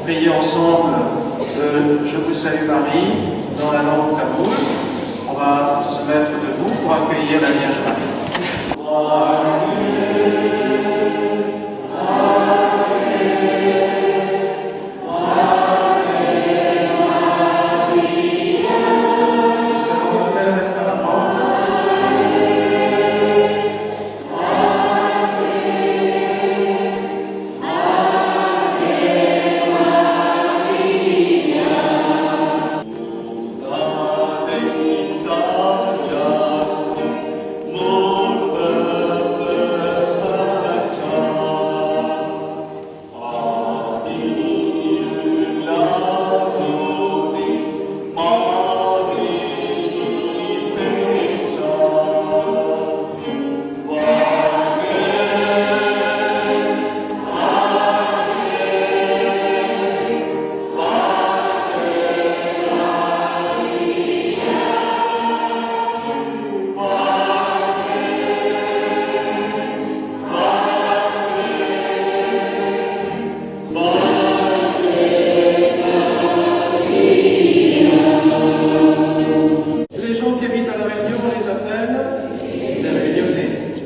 prier ensemble Je vous salue Marie dans la langue tamoule. On va se mettre debout pour accueillir la Vierge Marie.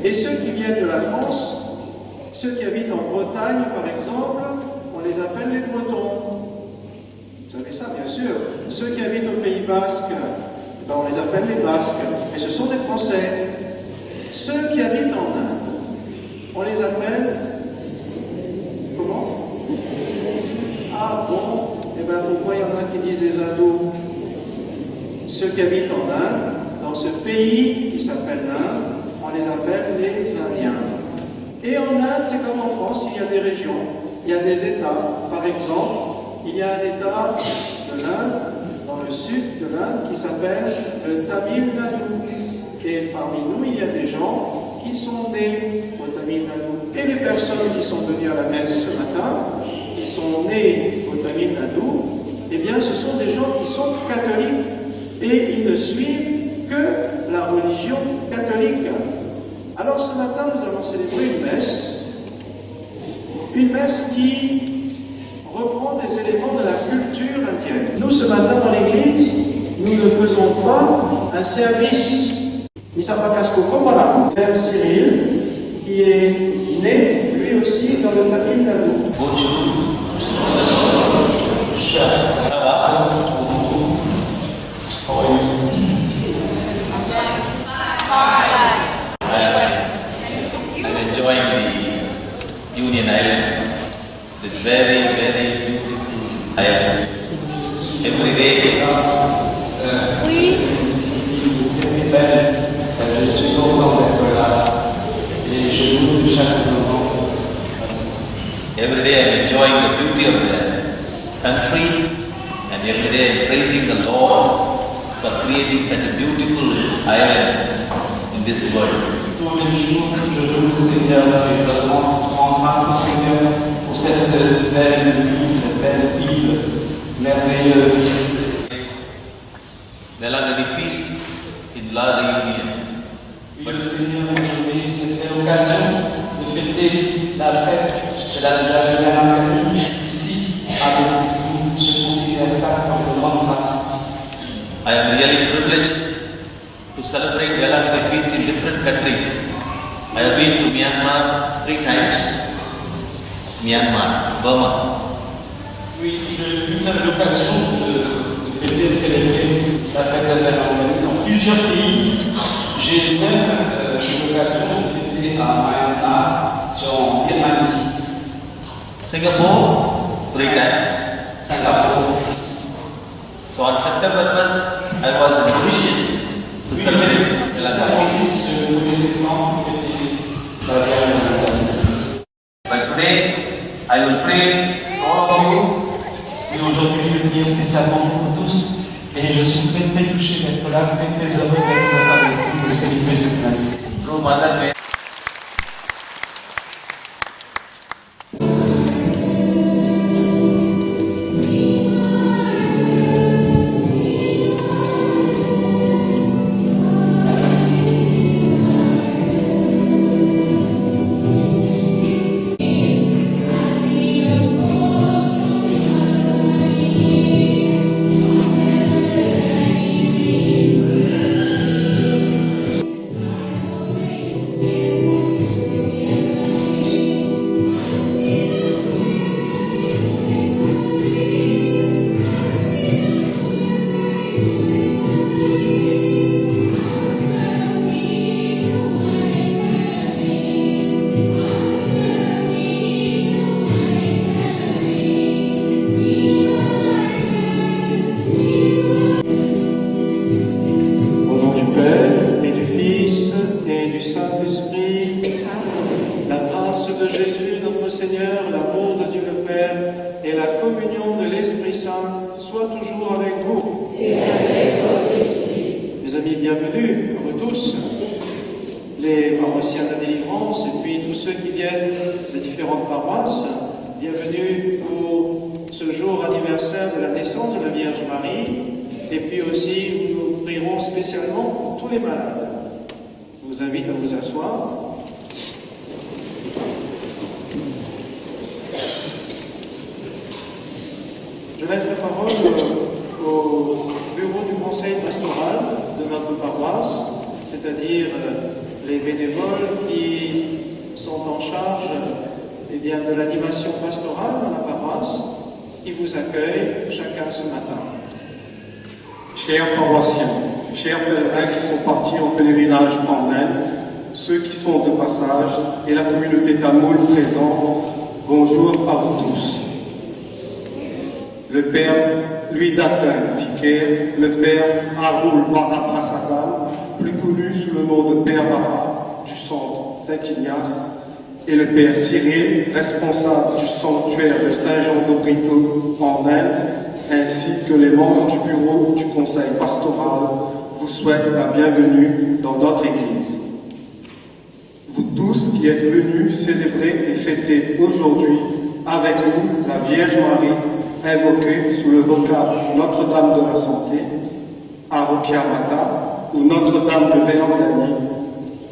Et ceux qui viennent de la France, ceux qui habitent en Bretagne par exemple, on les appelle les Bretons. Vous savez ça bien sûr. Ceux qui habitent au Pays Basque, ben, on les appelle les Basques, mais ce sont des Français. Ceux qui habitent en Inde, on les appelle comment? Ah bon? Eh bien pourquoi il y en a qui disent les hindous? Ceux qui habitent en Inde, dans ce pays qui s'appelle l'Inde, on les appelle les Indiens. Et en Inde, c'est comme en France, il y a des régions, il y a des États. Par exemple, il y a un État de l'Inde, dans le sud de l'Inde, qui s'appelle le Tamil Nadu. Et parmi nous, il y a des gens qui sont nés au Tamil Nadu. Et les personnes qui sont venues à la messe ce matin, qui sont nés au Tamil Nadu, eh bien, ce sont des gens qui sont catholiques. Et ils ne suivent que la religion catholique. Alors ce matin, nous avons célébré une messe qui reprend des éléments de la culture indienne. Nous, ce matin, dans l'église, nous ne faisons pas un service Misapakasco Komala, Père Cyril, qui est né, lui aussi, dans le Tamil Nadu. Union Island, the very, very beautiful island. Every day, je suis content d'être là et je loue chaque moment. Every day I'm enjoying the beauty of the country, and every day I'm praising the Lord for creating such a beautiful island in this world. Tous les jours, je loue le Seigneur et je rends grâce au Seigneur pour cette belle île merveilleuse. Velagari feast in La Reunion. Et le Seigneur m'a donné cette occasion de fêter la fête de la Velagari ici avec vous. Je considère ça comme une grande grâce. I am really privileged to celebrate Velagari feast in different countries. I have been to Myanmar 3 times. Myanmar, Burma. Oui, j'ai eu l'occasion de fêter et célébrer la fête de la Velagari dans plusieurs pays. J'ai même eu l'occasion de fêter à Myanmar, en Birmanie. Singapore 3 times. Singapour. So on September 1st, I was in Mauritius to celebrate Velagari feast. But today, I will pray for all of you. Et aujourd'hui, je vais prier spécialement pour vous tous. Et je suis très très touché d'être là, très très heureux d'être avec vous, de célébrer cette messe. Through Mother Mary. l'Esprit Saint soit toujours avec vous. Et avec votre esprit. Mes amis, bienvenue à vous tous, les paroissiens de la délivrance et puis tous ceux qui viennent de différentes paroisses. Bienvenue pour ce jour anniversaire de la naissance de la Vierge Marie. Et puis aussi, nous prierons spécialement pour tous les malades. Je vous invite à vous asseoir. Je laisse la parole au bureau du conseil pastoral de notre paroisse, c'est-à-dire les bénévoles qui sont en charge de l'animation pastorale dans la paroisse, qui vous accueillent chacun ce matin. Chers paroissiens, chers pèlerins qui sont partis en pèlerinage en Inde, ceux qui sont de passage et la communauté tamoule présente, bonjour à vous tous. Le père Louis Datin, vicaire, le père Arul Varaprasadam, plus connu sous le nom de père Vara du centre Saint-Ignace, et le père Cyril, responsable du sanctuaire de Saint-Jean d'Obrito en Inde, ainsi que les membres du bureau du conseil pastoral, vous souhaitent la bienvenue dans notre église. Vous tous qui êtes venus célébrer et fêter aujourd'hui avec nous la Vierge Marie, invoquée sous le vocable Notre-Dame de la Santé, Arokia Mata ou Notre-Dame de Vélangani,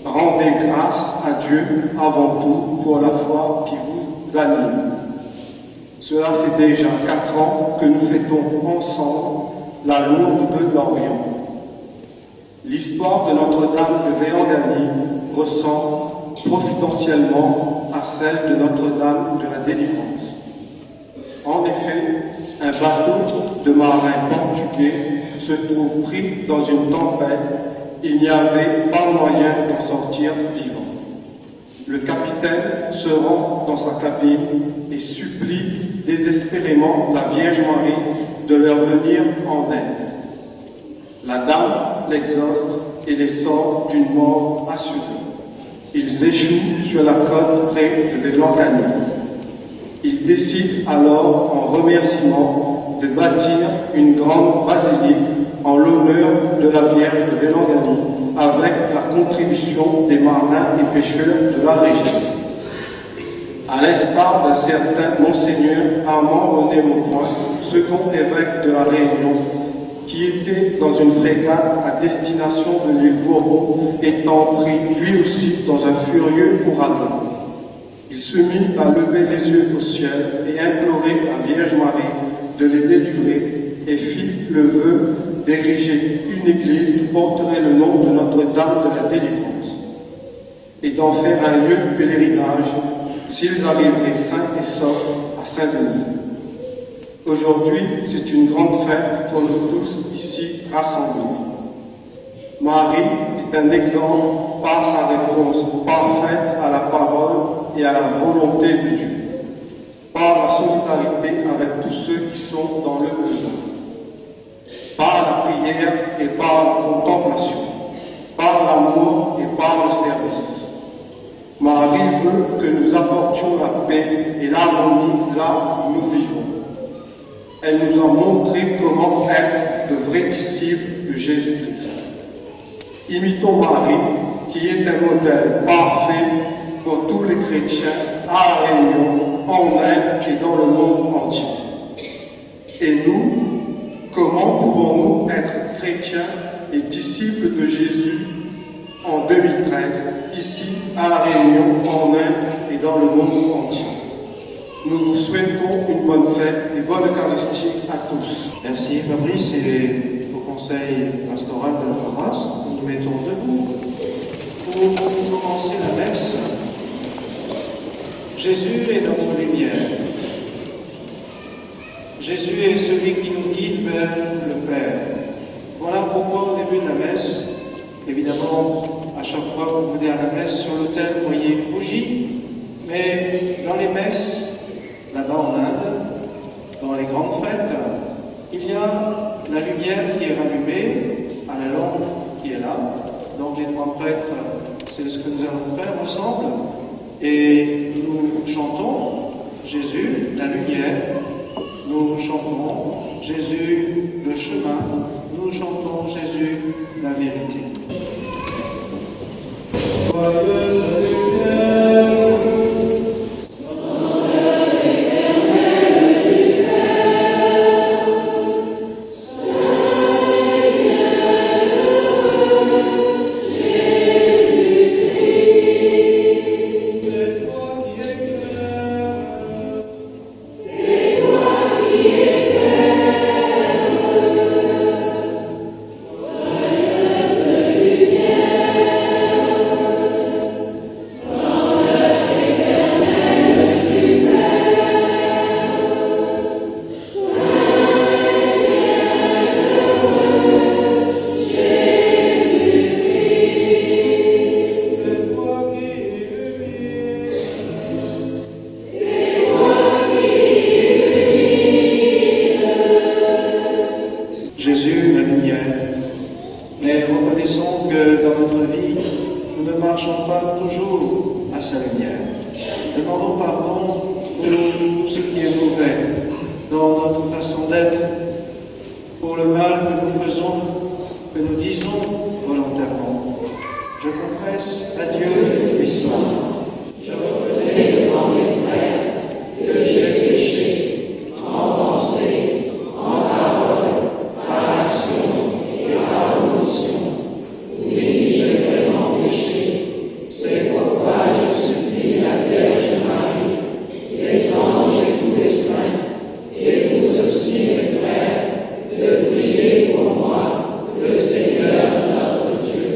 rendez grâce à Dieu avant tout pour la foi qui vous anime. Cela fait déjà 4 ans que nous fêtons ensemble la Lourde de l'Orient. L'histoire de Notre-Dame de Vélangani ressemble providentiellement à celle de Notre-Dame de la Délivrance. En effet, un bateau de marins portugais se trouve pris dans une tempête. Il n'y avait pas moyen d'en sortir vivant. Le capitaine se rend dans sa cabine et supplie désespérément la Vierge Marie de leur venir en aide. La dame l'exauce et les sort d'une mort assurée. Ils échouent sur la côte près de Vélangani. Ils décident alors, en remerciement, de bâtir une grande basilique en l'honneur de la Vierge de Vélangani, avec la contribution des marins et pêcheurs de la région. À l'instar d'un certain Monseigneur Armand René Maucoin, second évêque de la Réunion, qui était dans une frégate à destination de l'île Bourbon, étant pris lui aussi dans un furieux ouragan. Il se mit à lever les yeux au ciel et implorer la Vierge Marie de les délivrer et fit le vœu d'ériger une église qui porterait le nom de Notre-Dame de la Délivrance et d'en faire un lieu de pèlerinage s'ils arriveraient sains et saufs à Saint-Denis. Aujourd'hui, c'est une grande fête pour nous tous ici rassemblés. Marie est un exemple par sa réponse parfaite à la parole et à la volonté de Dieu, par la solidarité avec tous ceux qui sont dans le besoin, par la prière et par la contemplation, par l'amour et par le service. Marie veut que nous apportions la paix et l'harmonie là où nous vivons. Elle nous a montré comment être de vrais disciples de Jésus-Christ. Imitons Marie, qui est un modèle parfait pour tous les chrétiens à La Réunion, en Inde et dans le monde entier. Et nous, comment pouvons-nous être chrétiens et disciples de Jésus en 2013, ici à La Réunion, en Inde et dans le monde entier? Nous vous souhaitons une bonne fête et bonne Eucharistie à tous. Merci Fabrice et au conseil pastoral de la paroisse. Nous nous mettons debout pour commencer la messe. Jésus est notre lumière. Jésus est celui qui nous guide vers le Père. Voilà pourquoi au début de la messe, évidemment, à chaque fois que vous venez à la messe, sur l'autel, vous voyez une bougie, mais dans les messes, là-bas en Inde, dans les grandes fêtes, il y a la lumière qui est rallumée à la lampe qui est là. Donc les 3 prêtres, c'est ce que nous allons faire ensemble. Et nous chantons Jésus, la lumière. Nous nous chantons Jésus le chemin, nous chantons Jésus la vérité. Jésus, la lumière. Mais reconnaissons que dans notre vie, nous ne marchons pas toujours à sa lumière. Demandons pardon pour tout ce qui est mauvais dans notre façon d'être, pour le mal que nous faisons, que nous disons volontairement. Je confesse à Dieu puissant. Je reconnais devant mes frères que j'ai péché en pensée, en parole, par action et par omission. Oui, j'ai vraiment péché. C'est pourquoi je supplie la Vierge Marie, les anges et tous les saints, et vous aussi mes frères, de prier pour moi, le Seigneur notre Dieu.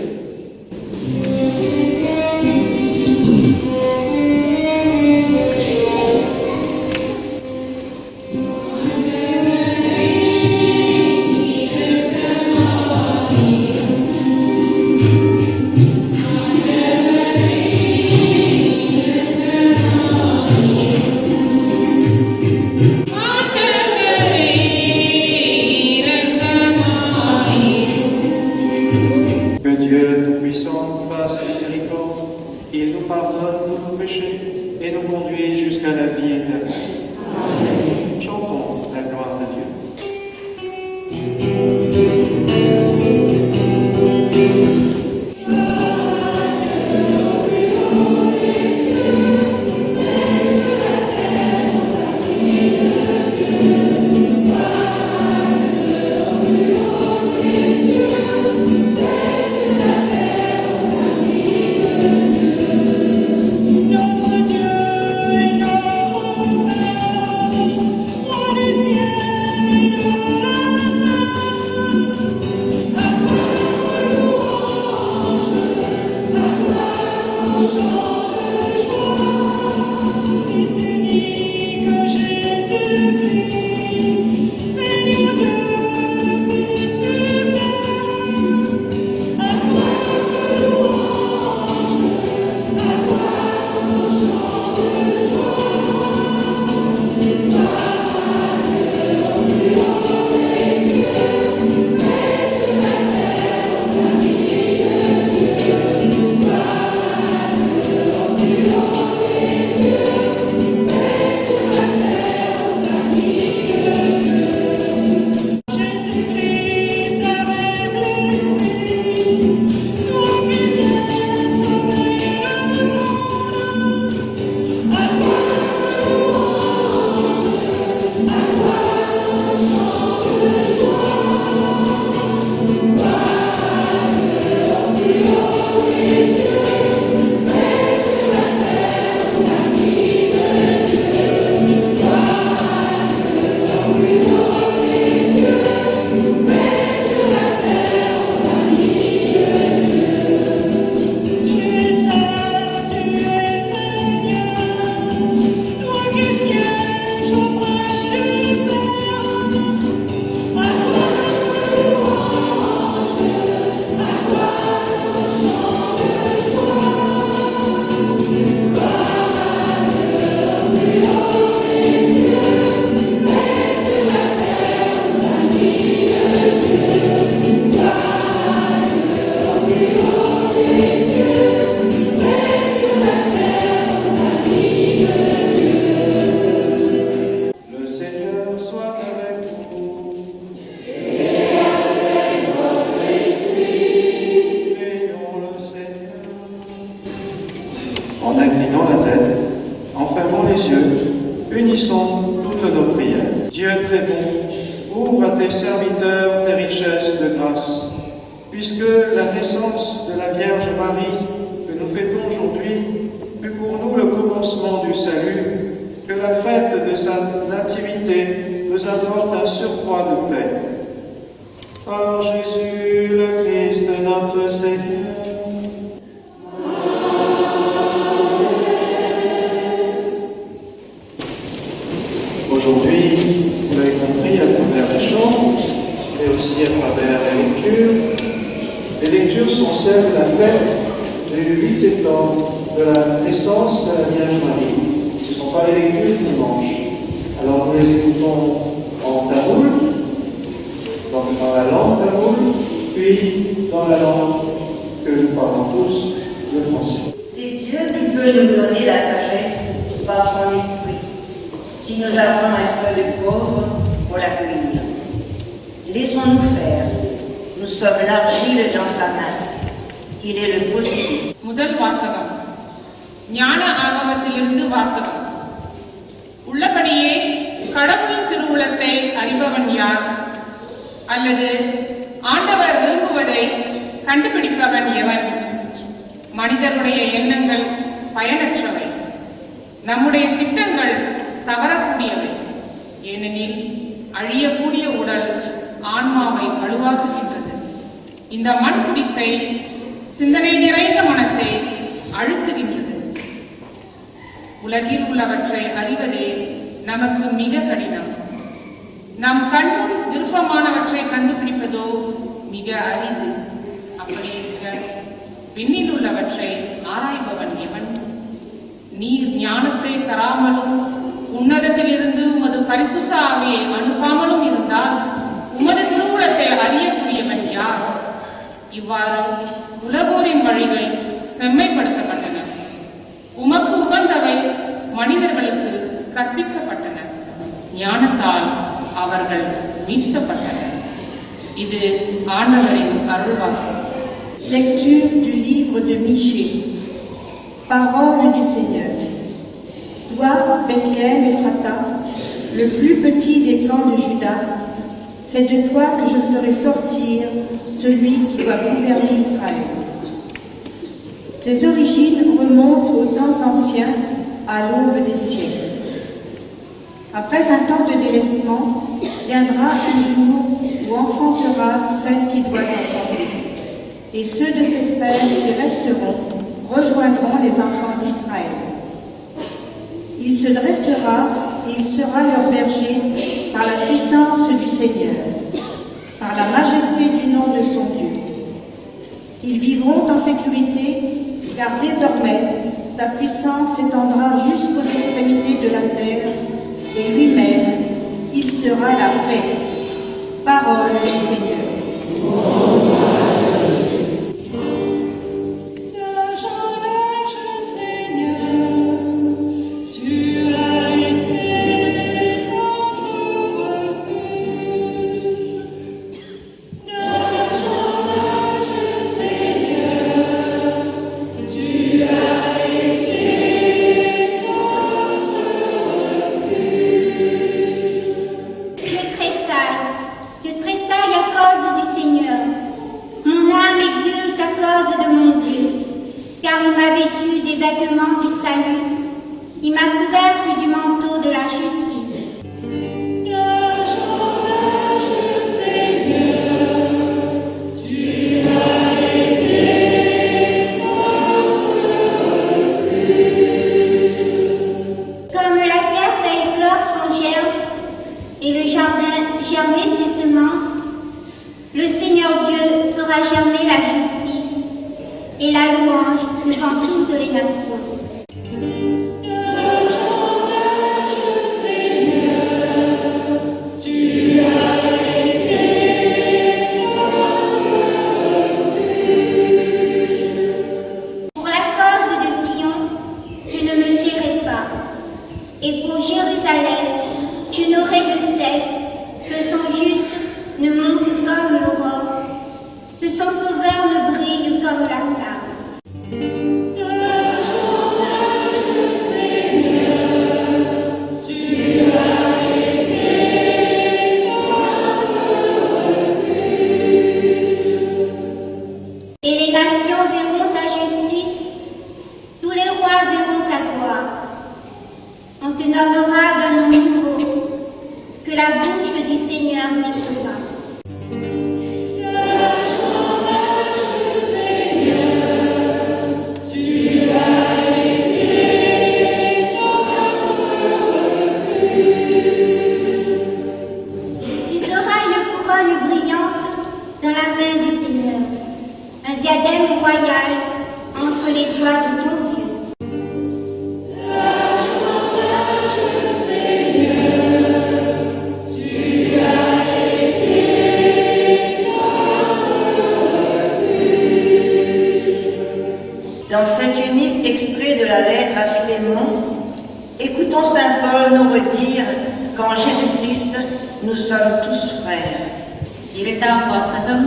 Dieu très bon, ouvre à tes serviteurs tes richesses de grâce, puisque la naissance de la Vierge Marie que nous fêtons aujourd'hui fut pour nous le commencement du salut, que la fête de sa nativité nous apporte un surcroît de paix. Par Jésus le Christ, notre Seigneur. Aujourd'hui, vous l'avez compris, à travers les chants, et aussi à travers les lectures sont celles de la fête du 8 septembre, de la naissance de la Vierge Marie. Ce ne sont pas les lectures du dimanche. Alors nous les écoutons en tamoul, dans la langue tamoul, puis dans la langue que nous parlons tous, le français. C'est Dieu qui peut nous donner la sagesse par son esprit, si nous avons un peu de pauvre pour l'accueillir. Laissons-nous faire. Nous sommes l'argile dans sa main. Il est le potier. முதல் வாசகம் ஞான ஆகமத்திலிருந்து வாசகம். உள்ளபடியே கடவுளின் திருவுளத்தை அறிபவன் யார்? அல்லது ஆண்டவர் விரும்புவதை கண்டுபிடிப்பவன் எவன்? மனிதருடைய எண்ணங்கள் பயனற்றவை, நம்முடைய திட்டங்கள் தவறக்கூடியவை. ஏனெனில் அழியக்கூடிய உடல் ஆன்மாவை வலுவாக்குகின்றது. இந்த மண் குடிசை சிந்தனை நிறைந்த மனத்தை அழுத்துகின்றது. உலகில் உள்ளவற்றை அறிவதே நமக்கு மிக கடினம். நம் கண்முன் விருப்பமானவற்றை கண்டுபிடிப்பதோ மிக அரிது. அப்படி இருக்க விண்ணில் உள்ளவற்றை ஆராய்பவன் எவன்? நீர் ஞானத்தை தராமலும் உன்னதத்திலிருந்து உமது பரிசுத்த ஆவியை அனுப்பாமலும் இருந்தால் உமது திருவுளத்தை அறியக்கூடியவன் யார்? இவ்வாறு உலகோரின் வழிகள் செம்மைப்படுத்தப்பட்டன. உமக்கு உகந்தவை மனிதர்களுக்கு கற்பிக்கப்பட்டன. ஞானத்தால் அவர்கள் மீட்கப்பட்டனர். இது ஆண்டவரின் அருள்வாக்கு. Lecture du livre de Michée. Parole du Seigneur. Toi, Bethléem Ephrata, le plus petit des clans de Juda, c'est de toi que je ferai sortir celui qui doit gouverner Israël. Ses origines remontent aux temps anciens, à l'aube des siècles. Après un temps de délaissement, viendra un jour où enfantera celle qui doit enfanter. Et ceux de ses frères qui resteront rejoindront les enfants d'Israël. Il se dressera et il sera leur berger par la puissance du Seigneur, par la majesté du nom de son Dieu. Ils vivront en sécurité, car désormais sa puissance s'étendra jusqu'aux extrémités de la terre, et lui-même, il sera la paix. Parole du Seigneur. Il m'a couverte du manteau de la justice. Comme la terre fait éclore son germe et le jardin germer ses semences, le Seigneur Dieu fera germer la justice et la louange devant toutes les nations. Et pour Jérusalem, je n'aurai de cesse que son juste ne monte comme l'aurore, que son sauveur ne brille comme la flamme. du Seigneur dictera. Tu seras une couronne brillante dans la main du Seigneur, un diadème royal entre les doigts de ton Dieu. Dans cet unique extrait de la lettre à Philémon, écoutons Saint Paul nous redire qu'en Jésus-Christ, nous sommes tous frères. இரண்டாம் வாசகம்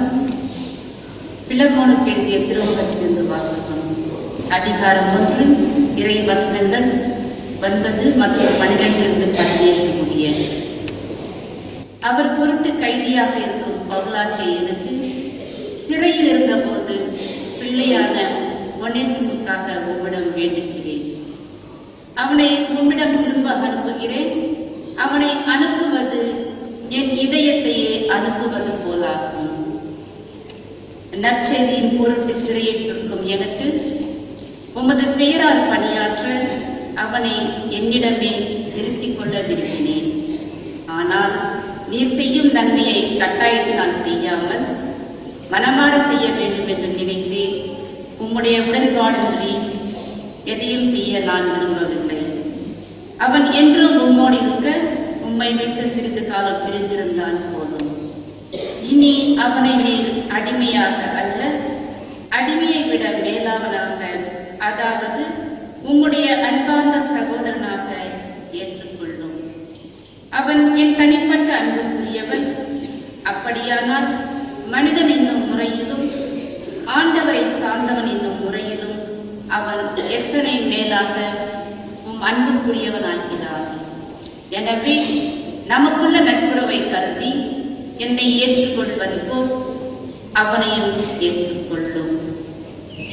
பிலமோனுக்கு எழுதிய திருமுகத்திலிருந்து வாசகம். அதிகாரம் 1 இறை வசனங்கள் 9 மற்றும் 12 பதினேழு. அவர் பொருட்டு கைதியாக இருக்கும் பவுலாகிய எனக்கு சிறையில் இருந்தபோது பிள்ளையான ஒனேசிமுக்காக உம்மிடம் வேண்டுகிறேன். அவனை உம்மிடம் திரும்ப அனுப்புகிறேன். அவனை அனுப்புவது என் இதயத்தையே அனுப்புவது போலாகும். நற்செய்தியின் பொருட்டு சிறையிட்டிருக்கும் எனக்கு உமது பெயரால் பணியாற்ற அவனை என்னிடமே நிறுத்திக் கொள்ள விரும்பினேன். ஆனால் நீர் செய்யும் நன்மையை கட்டாயத்தினால் செய்யாமல் மனமாற செய்ய வேண்டும் என்று நினைத்தேன். உம்முடைய உடன்பாடின்றி எதையும் செய்ய நான் விரும்பவில்லை. அவன் என்றும் உம்மோடு இருக்க உம்மை விட்டு சிறிது காலம் பிரிந்திருந்தான் போதும். இனி அவனை நீர் அடிமையாக அல்ல, அடிமையை விட மேலாவனாக, அதாவது உம்முடைய அன்பார்ந்த சகோதரனாக ஏற்றுக்கொள்ளும். அவன் என் தனிப்பட்ட அன்புக்குரியவன். அப்படியானால் மனிதன் என்னும் முறையிலும் ஆண்டவரை சார்ந்தவன் என்னும் முறையிலும் அவன் எத்தனை மேலாக உம் அன்புக்குரியவனாகிறார். எனவே நமக்குள்ள நட்புறவை கருதி என்னை ஏற்றுக்கொள்வது போல் அவனையும் ஏற்றுக்கொள்ளும்.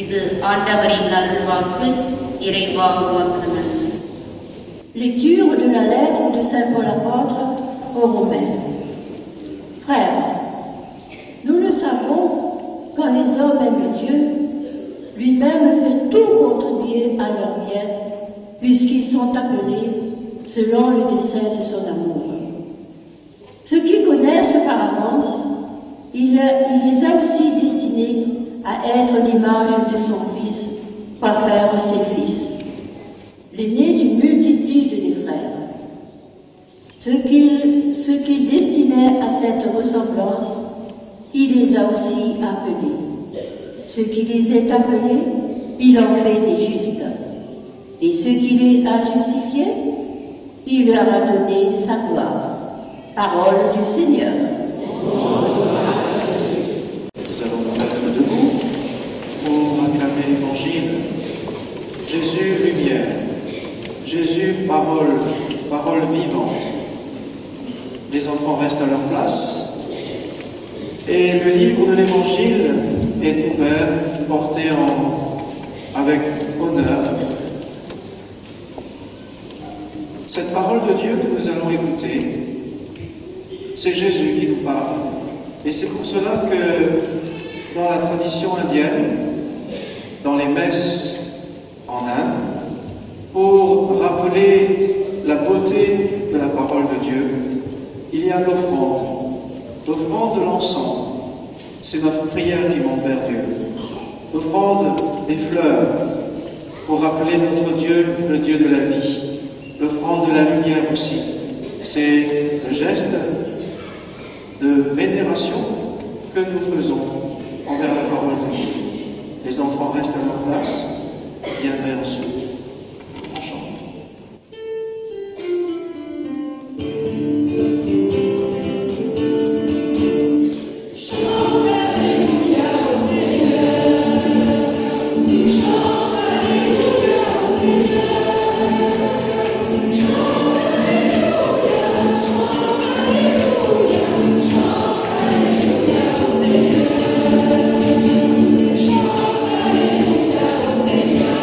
இது ஆண்டவரின் அருள்வாக்கு. இறைவா உமக்கு நன்றி. Lecture de la lettre de Saint Paul apôtre aux Romains. Frères, nous le savons, quand les hommes aiment Dieu, lui-même fait tout contribuer à leur bien, puisqu'ils sont appelés selon le dessein de son amour. Ceux qui connaissent par avance, il les a aussi destinés à être l'image de son Fils, pour faire ses fils, l'aîné d'une multitude de frères. Ceux qu'il destinait à cette ressemblance, il les a aussi appelés. Ceux qui les a appelés, il en fait des justes. Et ceux qui les a justifiés, il leur a donné sa gloire. Parole du Seigneur. Nous allons nous mettre debout pour acclamer l'Évangile. Jésus, lumière. Jésus, parole vivante. Les enfants restent à leur place. Et le livre de l'Évangile est ouvert, porté avec honneur. Cette parole de Dieu que nous allons écouter, c'est Jésus qui nous parle. Et c'est pour cela que dans la tradition indienne, dans les messes en Inde, pour rappeler la beauté de la parole de Dieu, il y a l'offrande de l'encens. C'est notre prière qui monte vers Dieu. L'offrande des fleurs, pour rappeler notre Dieu, le Dieu de la vie. L'offrande de la lumière aussi. C'est le geste de vénération que nous faisons envers la parole de Dieu. Les enfants restent à leur place, viendraient ensuite. On chante. Seigneur.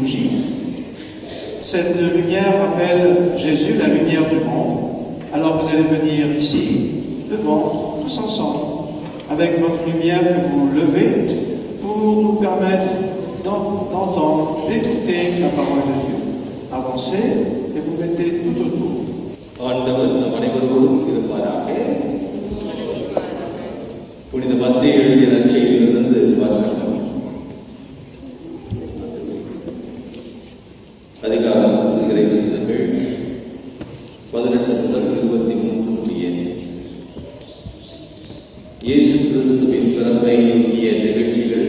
bougies. Cette lumière rappelle Jésus, la lumière du monde. Alors vous allez venir ici, devant, tous ensemble, avec votre lumière que vous levez pour nous permettre d'entendre, d'écouter la parole de Dieu. Avancez et vous mettez tout autour. ஆண்டவர் நம் அனைவரோடும் இருப்பாராக. புனித மத்தேயு எழுதிய நற்செய்தியிலிருந்து வாசகம். அதிகாரம் இறை வசனங்கள் 18 முதல் 23 முடிய. இயேசு கிறிஸ்துவின் பிறப்பை ஒட்டிய நிகழ்ச்சிகள்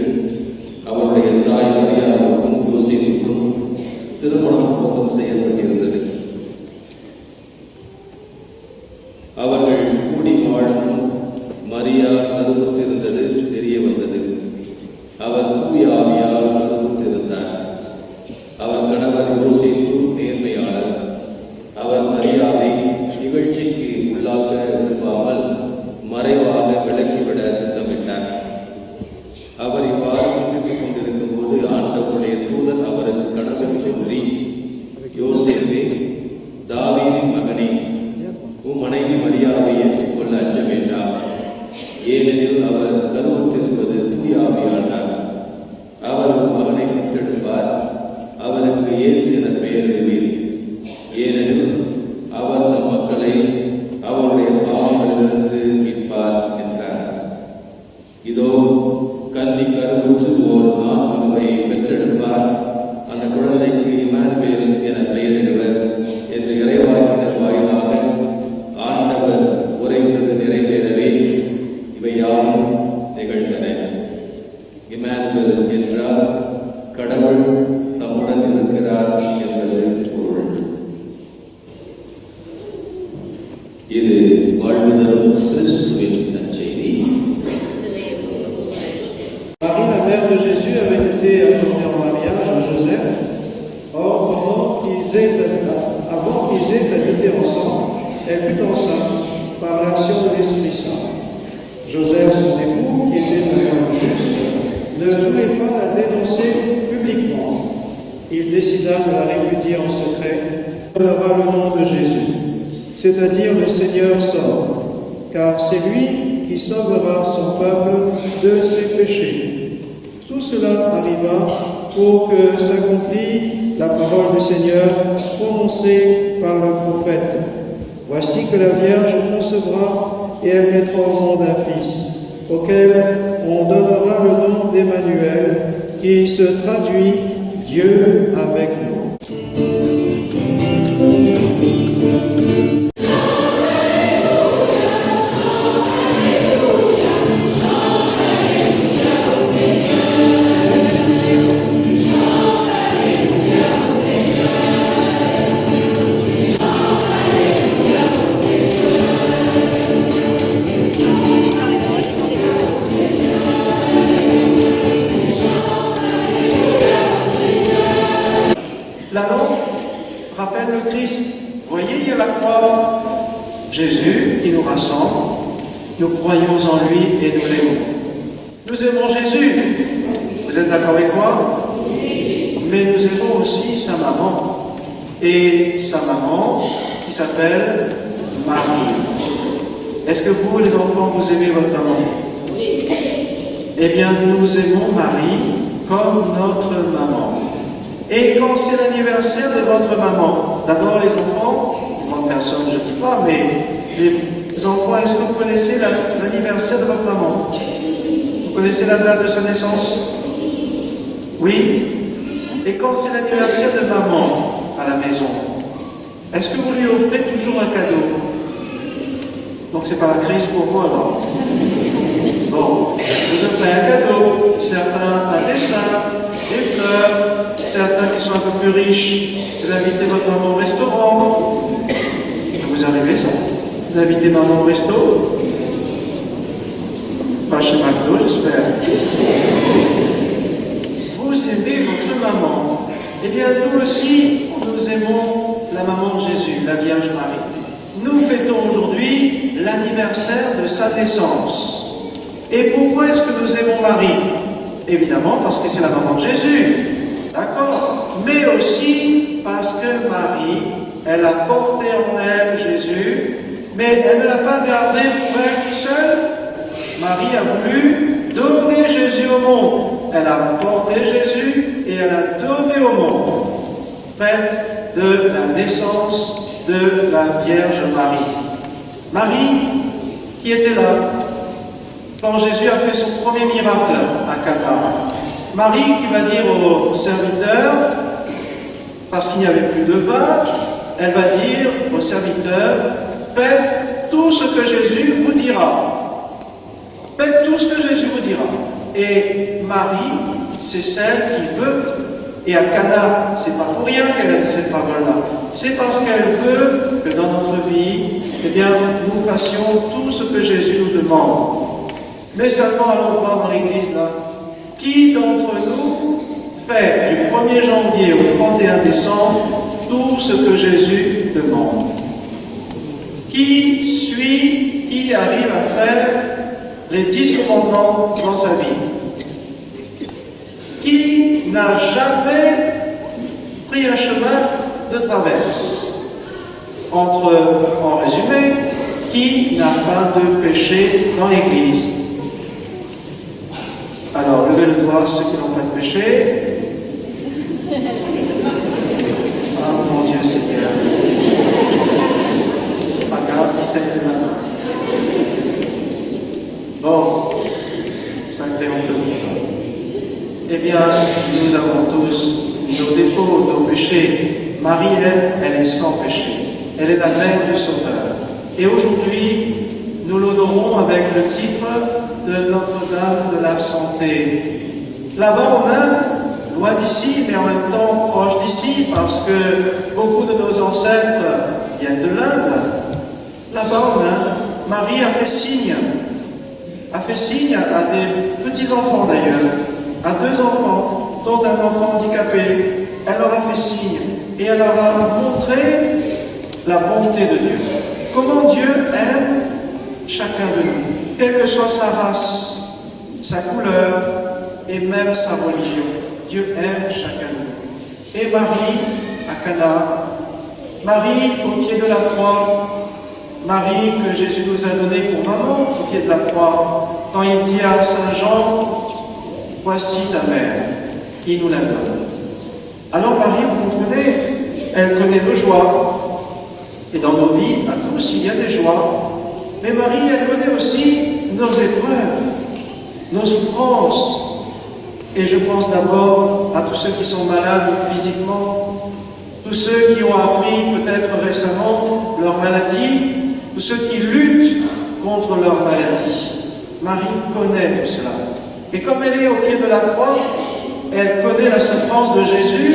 அவருடைய தாய் மரியாவுக்கும் யோசேப்புக்கும் திருமணம் ஒப்பந்தம் செய்யப்பட்டிருந்தது. அவர்கள் கூடி வாழும் மரியா கருவுற்றிருந்தது தெரிய வந்தது. அவர் தூய ஆவியால் கருவுற்றிருந்தார். அவர் கணவர் யோசேப்பு நேர்மையாளர். அவர் மரியாவை நிகழ்ச்சிக்கு உள்ளாக்க விரும்பாமல் மறைவாக விலக்கிவிட திட்டமிட்டார். அவர் இவ்வாறு சிந்தித்துக் கொண்டிருக்கும் போது ஆண்டவருடைய தூதன் அவருக்கு கனவில் தோன்றி, யோசேப்பே, தாவீதின் மகனே, உம் மனைவி மரியாவை ஏற்றுக்கொள்ள அஞ்ச வேண்டாம். ஏனெனில் அவர் கருவுற்றிருப்பது தூய ஆவியானார். அவர் ஒரு மகனை பெற்றெடுப்பார். அவருக்கு இயேசு என பெயரிடுவீர். ஏனெனில் அவர் தம் மக்களை அவருடைய பாவங்களிலிருந்து மீட்பார் என்றார். இதோ கன்னி கருவுற்று ஓர் ஆண் மகவை பெற்றெடுப்பார். அந்த குழந்தைக்கு இம்மானுவேல் என பெயரிடுவர் என்று இறைவாக்கினர் வாயிலாக ஆண்டவர் உரைத்தது நிறைவேறவே இவை யாவும் நிகழ்ந்தன. இம்மானுவேல் என்றால் கடவுள் தம்முடன் இருக்கிறார் என்பது பொருள். இது வாழ்வு தரும் கிறிஸ்துவின் நற்செய்தி. Marie, la mère de Jésus, avait été accordée en mariage à Joseph. Or, avant qu'ils aient habité ensemble, elle fut enceinte par l'action de l'Esprit Saint. Joseph, son époux, qui était un homme juste, ne voulait pas la dénoncer publiquement. Il décida de la répudier en secret. Il donnera le nom de Jésus, c'est-à-dire le Seigneur sauve, car c'est lui qui sauvera son peuple de ses péchés. Tout cela arriva pour que s'accomplisse la parole du Seigneur prononcée par le prophète. Voici que la Vierge concevra et elle mettra au monde un fils, auquel on donnera le nom d'Emmanuel, qui se traduit Dieu avec nous. La lampe rappelle le Christ. Voyez, il y a la croix. Jésus qui nous rassemble. Nous croyons en lui et nous l'aimons. Nous aimons Jésus. Vous êtes d'accord avec moi? Mais nous aimons aussi sa maman. Et sa maman qui s'appelle Marie. Est-ce que vous, les enfants, vous aimez votre maman? Oui. Eh bien, nous aimons Marie comme notre maman. Et quand c'est l'anniversaire de votre maman, d'abord les enfants, grande personne je ne dis pas, mais les enfants, est-ce que vous connaissez l'anniversaire de votre maman? Vous connaissez la date de sa naissance? Oui? Et quand c'est l'anniversaire de maman à la maison, est-ce que vous lui offrez toujours un cadeau? Donc c'est pas la crise pour moi, non? Bon, vous offrez un cadeau, certains un dessin, des fleurs, certains qui sont un peu plus riches, vous invitez votre maman au restaurant. Vous arrivez ça? Vous invitez maman au resto? Pas chez McDo, j'espère. Vous aimez votre maman. Eh bien, nous aussi, nous aimons la maman de Jésus, la Vierge Marie. Nous fêtons aujourd'hui l'anniversaire de sa naissance. Et pourquoi est-ce que nous aimons Marie? Évidemment, parce que c'est la maman de Jésus. D'accord? Mais aussi parce que Marie, elle a porté en elle Jésus, mais elle ne l'a pas gardé pour elle toute seule. Marie a voulu donner Jésus au monde. Elle a porté Jésus et elle a donné au monde. Fête de la naissance de la Vierge Marie. Marie qui était là quand Jésus a fait son premier miracle à Cana. Marie qui va dire aux serviteurs, parce qu'il n'y avait plus de vin, elle va dire aux serviteurs, faites tout ce que Jésus vous dira. Faites tout ce que Jésus vous dira. Et Marie, c'est celle qui veut. Et à Cana, c'est pas pour rien qu'elle a dit cette parole-là. C'est parce qu'elle veut que dans notre vie, eh bien, nous fassions tout ce que Jésus nous demande. Mais seulement allons voir dans l'église là, qui d'entre nous fait du 1er janvier au 31 décembre tout ce que Jésus demande? Qui suit, qui arrive à faire les 10 commandements dans sa vie? Qui n'a jamais pris un chemin de traverse? En résumé, qui n'a pas de péché dans l'Église? Alors, levez le doigt ceux qui n'ont pas de péché. Ah mon Dieu Seigneur. Pas grave, il s'est le matin. Bon, sacré Anthony. Eh bien, nous avons tous nos défauts, nos péchés. Marie, elle est sans péché. Elle est la mère du Sauveur. Et aujourd'hui, nous l'honorons avec le titre de Notre-Dame de la Santé. Là-bas en Inde, loin d'ici, mais en même temps proche d'ici, parce que beaucoup de nos ancêtres viennent de l'Inde. Là-bas en Inde, Marie a fait signe à des petits-enfants d'ailleurs, à 2 enfants, dont un enfant handicapé. Elle leur a fait signe et elle leur a montré la bonté de Dieu. Comment Dieu aime chacun de nous, quelle que soit sa race, sa couleur et même sa religion. Dieu aime chacun de nous. Et Marie à Cana, Marie au pied de la croix, Marie que Jésus nous a donnée pour maman au pied de la croix, quand il dit à Saint Jean, voici ta mère, il nous la donne. Alors Marie, vous comprenez, elle connaît nos joies. Et dans nos vies, à tous, il y a des joies. Mais Marie, elle connaît aussi nos épreuves, nos souffrances. Et je pense d'abord à tous ceux qui sont malades physiquement, tous ceux qui ont appris peut-être récemment leur maladie, tous ceux qui luttent contre leur maladie. Marie connaît tout cela. Et comme elle est au pied de la croix, elle connaît la souffrance de Jésus,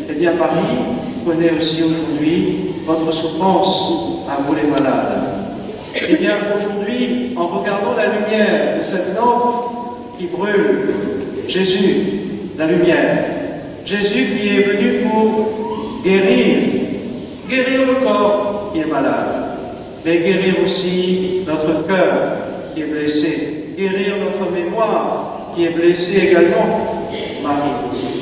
eh bien Marie connaît aussi aujourd'hui votre souffrance à vous les malades. Eh bien aujourd'hui, en regardant la lumière de cette lampe qui brûle, Jésus, la lumière, Jésus qui est venu pour guérir le corps qui est malade, mais guérir aussi notre cœur qui est blessé, guérir notre mémoire qui est blessée également. Marie,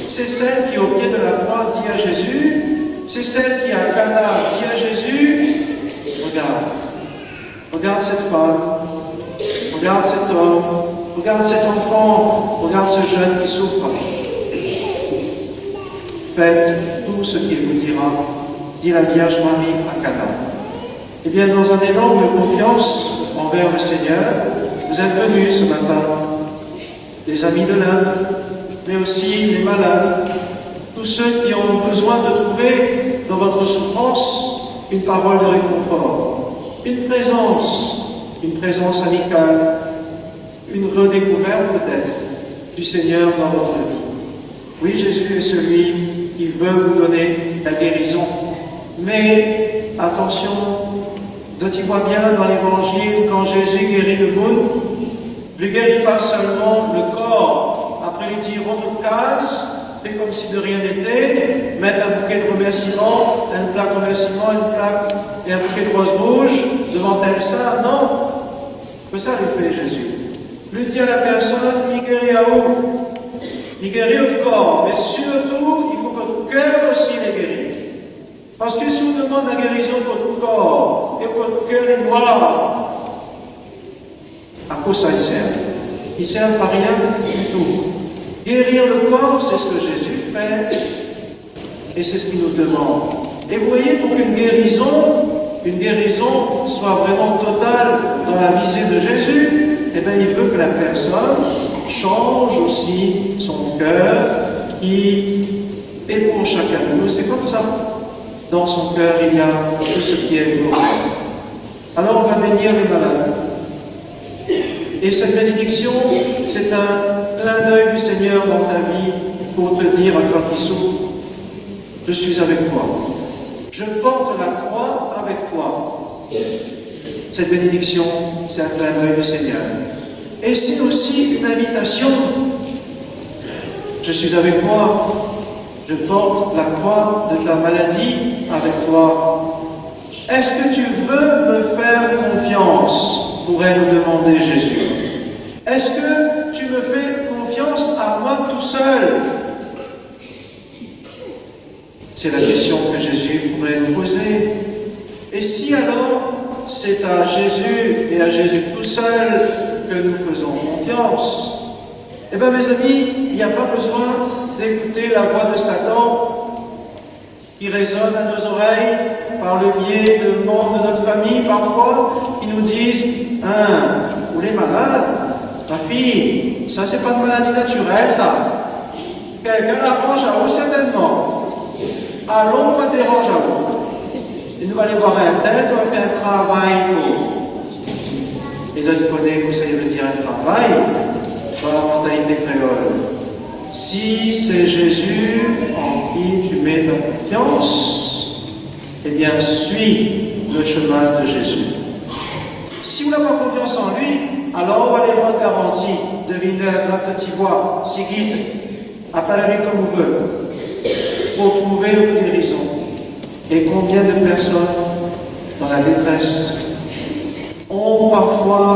c'est celle qui au pied de la croix dit à Jésus, c'est celle qui à Cana dit à Jésus, regarde cette femme, regarde cet homme, regarde cet enfant, regarde ce jeune qui souffre. Faites tout ce qu'il vous dira, dit la Vierge Marie à Cana. Eh bien, dans un élan de confiance envers le Seigneur, vous êtes venus ce matin, les amis de l'Inde, mais aussi les malades, tous ceux qui ont besoin de trouver dans votre souffrance une parole de réconfort, une présence amicale, une redécouverte peut-être du Seigneur dans votre vie. Oui, Jésus est celui qui veut vous donner la guérison. Mais attention, vous y voyez bien dans l'Évangile, quand Jésus guérit le monde, il ne guérit pas seulement le corps. Après lui dire, on nous casse, fait comme si de rien n'était, mettre un bouquet de remerciements, une plaque de remerciements, une plaque et un bouquet de roses rouges devant elle ça. Non, que ça lui fait Jésus. Lui dit à la personne, mi guérit à où? Il guérit le corps, mais surtout, il faut que le cœur Parce que si on demande la guérison pour tout corps et que votre cœur est noir, à quoi ça il sert? Il ne sert à rien du tout. Guérir le corps, c'est ce que Jésus fait et c'est ce qu'il nous demande. Et vous voyez, pour qu'une guérison soit vraiment totale dans la visée de Jésus, eh bien, il veut que la personne change aussi son cœur qui est pour chacun de nous. C'est comme ça. Dans son cœur, il y a tout ce qui est mauvais. Alors, on va bénir les malades. Et cette bénédiction, c'est un clin d'œil du Seigneur dans ta vie pour te dire à toi qui souffres, je suis avec toi. Je porte la croix avec toi. Cette bénédiction, c'est un clin d'œil du Seigneur. Et c'est aussi une invitation. Je suis avec toi. Je porte la croix de ta maladie avec toi. Est-ce que tu veux me faire confiance? Pourrait nous demander Jésus. Est-ce que tu me fais confiance à moi tout seul? C'est la question que Jésus pourrait nous poser. Et si alors c'est à Jésus et à Jésus tout seul que nous faisons confiance, eh bien mes amis, il n'y a pas besoin d'écouter la voix de Satan qui résonne à nos oreilles par le biais de membres de notre famille parfois qui nous disent « Hein, vous les malades, ma fille, ça c'est pas de maladie naturelle ça. Quelqu'un l'arrange à vous certainement. Allons, on va déranger à vous. Et nous allons voir un tel qui va faire un travail pour les autres connaissent que ça veut dire un travail dans la mentalité créole. Si c'est Jésus en qui tu mets ta confiance, eh bien, suis le chemin de Jésus. Si vous n'avez pas confiance en lui, alors on va les rendre garantie. Devinez la droite de Tivois, Sigrid, appelle-lui comme vous voulez, pour trouver une guérison. Et combien de personnes dans la détresse ont parfois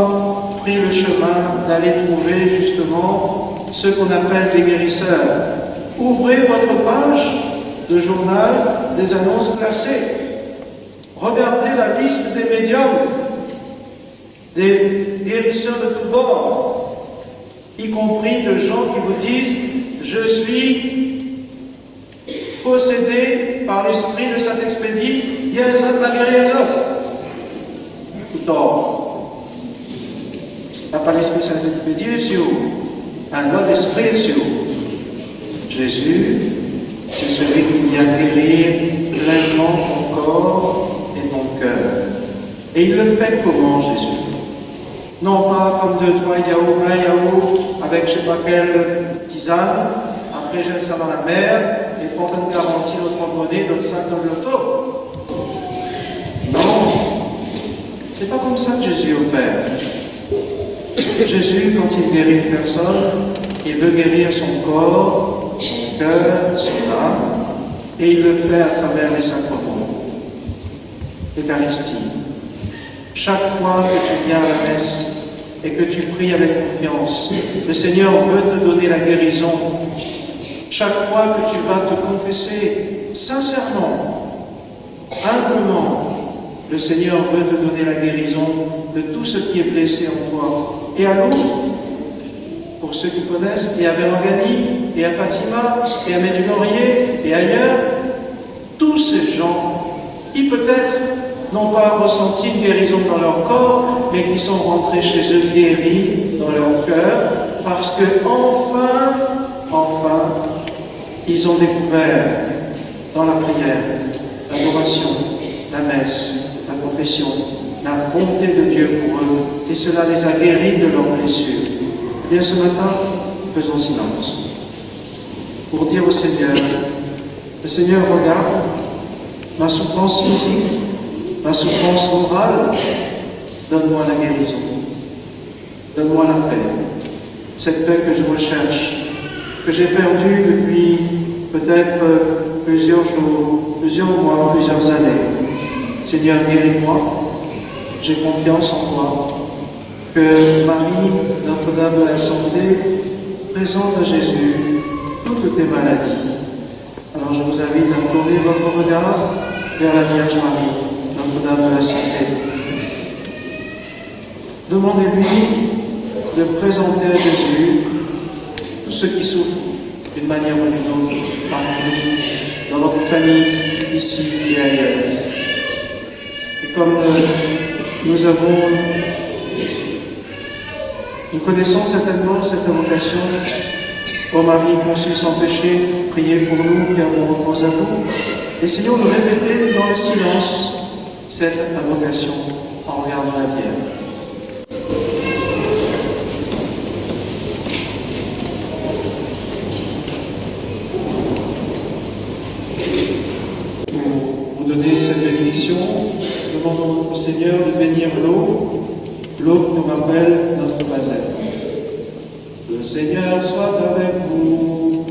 pris le chemin d'aller trouver justement ce qu'on appelle des guérisseurs. Ouvrez votre page de journal des annonces classées. Regardez la liste des médiums, des guérisseurs de tous bords, y compris de gens qui vous disent « Je suis possédé par l'esprit de Saint-Expédie, Yézot ma guérison ». Tout tort. Il n'y a pas l'esprit de Saint-Expédie dessus. Un autre esprit dessus. Jésus, c'est celui qui vient guérir pleinement ton corps et ton cœur. Et il le fait comment, Jésus? Non pas comme 2, 3 yaourts, un yaourt avec je ne sais pas quelle tisane, après jette ça dans la mer, et pour une garantie notre porte-monnaie, notre sac dans le loto. Non, c'est pas comme ça que Jésus opère. Jésus, quand il guérit une personne, il veut guérir son corps, son cœur, son âme, et il le fait à travers les sacrements. L'Eucharistie. Chaque fois que tu viens à la messe et que tu pries avec confiance, le Seigneur veut te donner la guérison. Chaque fois que tu vas te confesser sincèrement, humblement, le Seigneur veut te donner la guérison de tout ce qui est blessé en toi. Et à nous, pour ceux qui connaissent, et à Vérangani, et à Fatima, et à Medjugorje, et ailleurs, tous ces gens qui peut-être n'ont pas ressenti une guérison dans leur corps, mais qui sont rentrés chez eux guéris dans leur cœur, parce que enfin, ils ont découvert dans la prière, l'adoration, la messe, la confession, la bonté de Dieu pour eux, et cela les a guéris de leurs blessures. Eh bien, ce matin, faisons silence pour dire au Seigneur, le Seigneur regarde ma souffrance physique, ma souffrance morale, donne-moi la guérison, donne-moi la paix, cette paix que je recherche, que j'ai perdue depuis peut-être plusieurs jours, plusieurs mois, plusieurs années. Seigneur, guéris-moi, j'ai confiance en toi, que Marie, Notre-Dame de la Santé, présente à Jésus toutes tes maladies. Alors Alors je vous invite à tourner votre regard vers la Vierge Marie, Notre-Dame de la Santé. Demandez-lui de présenter à Jésus tous ceux qui souffrent d'une manière ou d'une autre, parmi nous, dans notre famille, ici et ailleurs. Et comme nous connaissons certainement cette invocation, ô Marie conçue sans péché, priez pour nous, car on repose à vous. Essayons de répéter dans le silence cette invocation en regardant la Vierge. Pour vous donner cette bénédiction, demandons au Seigneur de bénir l'eau qui nous rappelle notre baptême. Le Seigneur soit avec vous.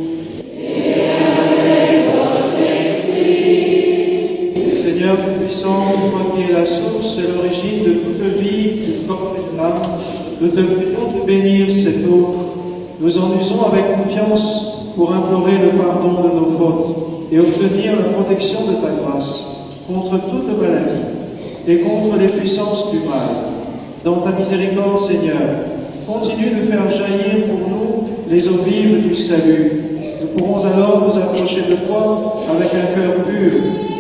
Et avec votre esprit. Seigneur puissant, toi qui es la source et l'origine de toute vie, du corps et de l'âme, nous te prions de bénir cette eau. Nous en usons avec confiance pour implorer le pardon de nos fautes et obtenir la protection de ta grâce contre toute maladie et contre les puissances du mal. Dans ta miséricorde, Seigneur, continue de faire jaillir pour nous les eaux vives du salut. Nous pourrons alors nous approcher de toi avec un cœur pur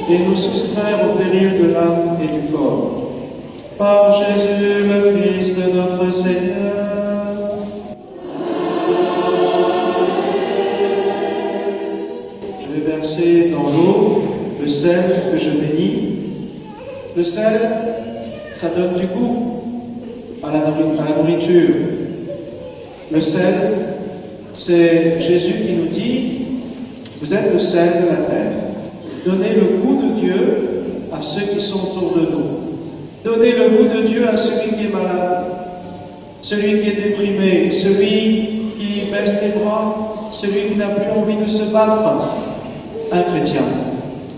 et nous soustraire au péril de l'âme et du corps. Par Jésus le Christ notre Seigneur. Je vais verser dans l'eau le sel que je bénis. Le sel, ça donne du goût à la nourriture. Le sel, c'est Jésus qui nous dit, vous êtes le sel de la terre. Donnez le goût de Dieu à ceux qui sont autour de nous. Donnez le goût de Dieu à celui qui est malade, celui qui est déprimé, celui qui baisse les bras, celui qui n'a plus envie de se battre. Un chrétien,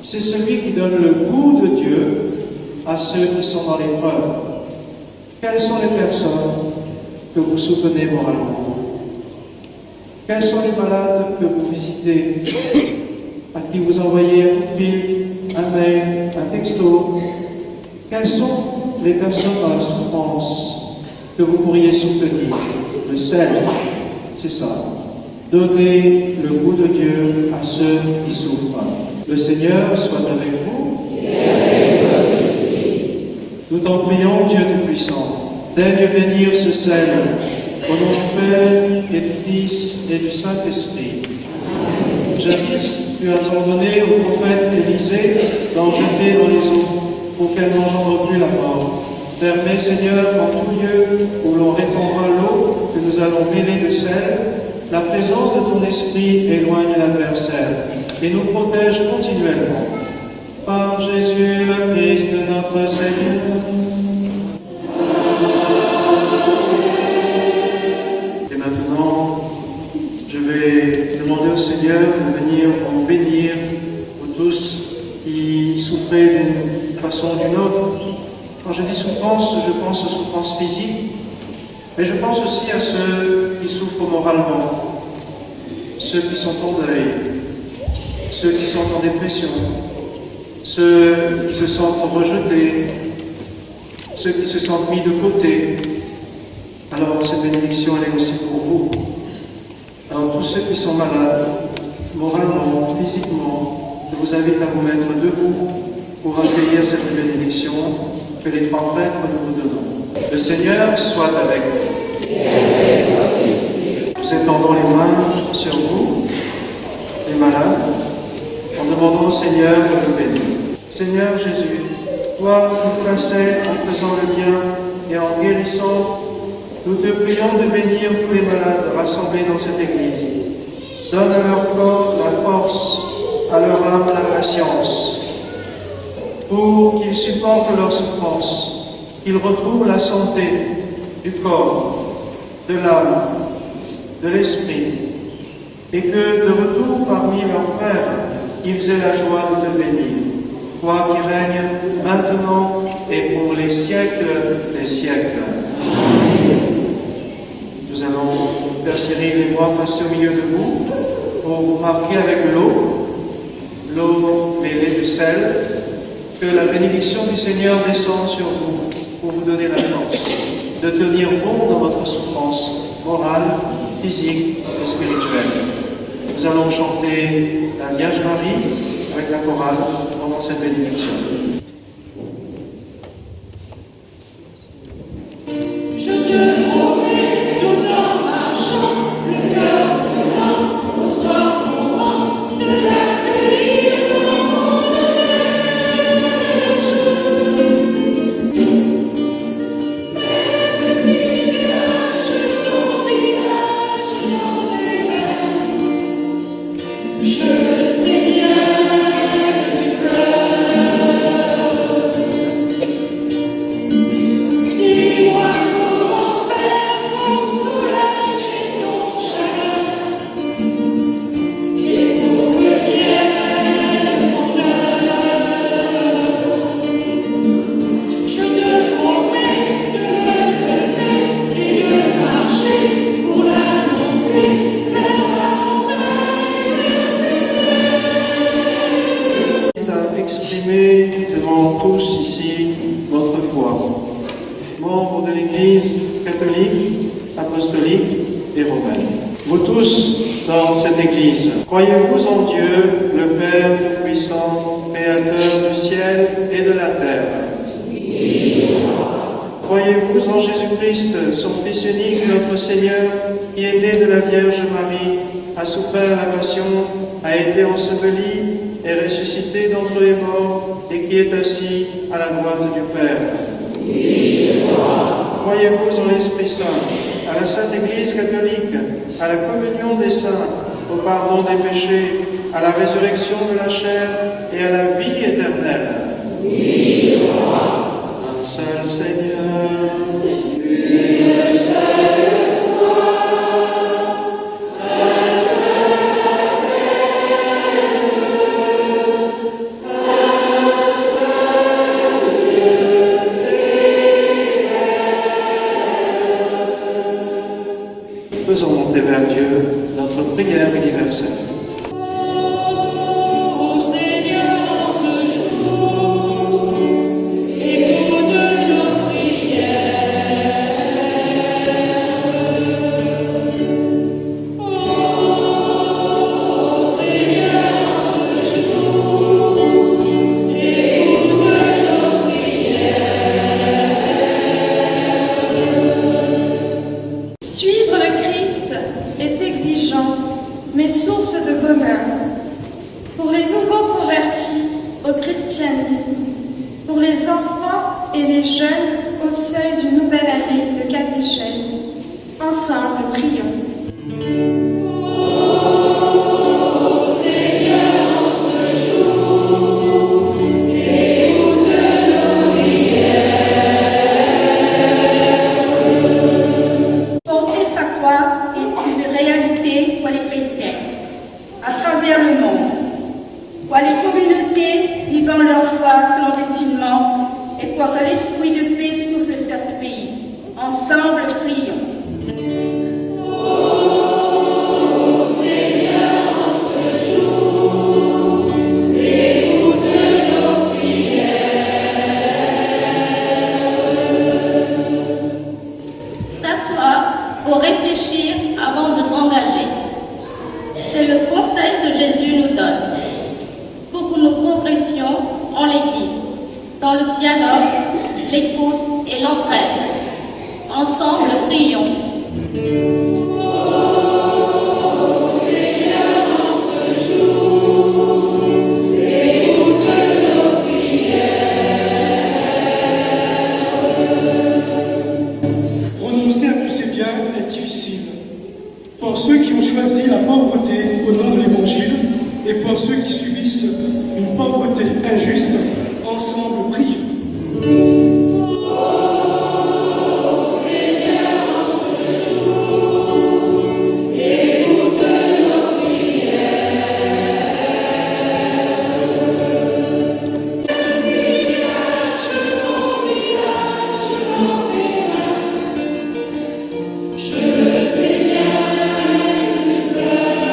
c'est celui qui donne le goût de Dieu à ceux qui sont dans l'épreuve. Quelles sont les personnes que vous soutenez moralement? Quels sont les malades que vous visitez, à qui vous envoyez un coup de fil, un mail, un texto? Quelles sont les personnes dans la souffrance que vous pourriez soutenir? Le sel, c'est ça. Donnez le goût de Dieu à ceux qui souffrent. Le Seigneur soit avec vous. Et avec votre esprit. Nous t'en prions, Dieu Tout-Puissant, daigne bénir ce sel, au nom du Père et du Fils et du Saint-Esprit. Jadis, tu as ordonné au prophète Élisée d'en jeter dans les eaux pour qu'elle n'engendre plus la mort. Permets, Seigneur, en tout lieu où l'on répandra l'eau que nous allons mêler de sel, la présence de ton esprit éloigne l'adversaire et nous protège continuellement. Par Jésus le Christ, notre Seigneur. Et maintenant, je vais demander au Seigneur de venir en bénir vous tous qui souffrez d'une façon ou d'une autre. Quand je dis souffrance, je pense aux souffrances physiques, mais je pense aussi à ceux qui souffrent moralement, ceux qui sont en deuil, ceux qui sont en dépression, ceux qui se sentent rejetés, ceux qui se sentent mis de côté. Alors cette bénédiction, elle est aussi pour vous. Alors tous ceux qui sont malades, moralement, physiquement, je vous invite à vous mettre debout pour accueillir cette bénédiction que les trois prêtres nous donnons. Le Seigneur soit avec vous. Nous étendons les mains sur vous, les malades, en demandant au Seigneur de vous bénir. Seigneur Jésus, toi qui plaçais en faisant le bien et en guérissant, nous te prions de bénir tous les malades rassemblés dans cette Église. Donne à leur corps la force, à leur âme la patience, pour qu'ils supportent leur souffrance, qu'ils retrouvent la santé du corps, de l'âme, de l'esprit, et que de retour parmi leurs frères, ils aient la joie de te bénir, toi qui règnes maintenant et pour les siècles des siècles. Nous allons, Père Cyril et moi, passer au milieu de vous pour vous marquer avec l'eau l'eau mêlée de sel, que la bénédiction du Seigneur descende sur vous pour vous donner la force de tenir bon dans votre souffrance morale, physique et spirituelle. Nous allons chanter la Vierge Marie avec la chorale pendant cette bénédiction. Devant tous ici votre foi, membres de l'Église catholique, apostolique et romaine. Vous tous dans cette Église, croyez-vous en Dieu, le Père Tout-Puissant, Créateur du ciel et de la terre? Croyez-vous en Jésus-Christ, son Fils unique, notre Seigneur, qui est né de la Vierge Marie, a souffert la passion, a été enseveli, est ressuscité d'entre les morts et qui est assis à la droite du Père? Croyez-vous en l'Esprit Saint, à la Sainte Église catholique, à la communion des saints, au pardon des péchés, à la résurrection de la chair et à la vie éternelle? Un seul Seigneur, une seule faisons monter vers Dieu notre prière universelle. Ô Seigneur, en ce jour, écoute nos prières. Ô Seigneur, en ce jour, écoute nos prières. Suivre le Christ est exigeant, mais source de bonheur. Pour les nouveaux convertis au christianisme, pour les enfants et les jeunes au seuil d'une nouvelle année de catéchèse, ensemble prions. Ô Seigneur, en ce jour, écoute nos prières. Porter sa croix est une réalité pour les chrétiens à travers le monde, pour les communautés vivant leur foi clandestinement et pour que l'esprit de paix souffle sur ce pays. Ensemble, prions. Ô Seigneur, en ce jour, écoute nos prières. S'asseoir ou réfléchir avant de s'engager. C'est le conseil que Jésus nous donne pour que nous progressions en l'Église, dans le dialogue, l'écoute et l'entraide. Ensemble, prions. Ô Seigneur, en ce jour, écoute nos prières. Renoncer à tous ces biens est difficile. Pour ceux qui ont choisi la pauvreté au nom de l'Évangile et pour ceux qui subissent une pauvreté injuste, ensemble prions. Ô Seigneur, en ce jour, écoute nos prières. Si tu caches ton visage dans tes mains, je sais bien que tu pleures.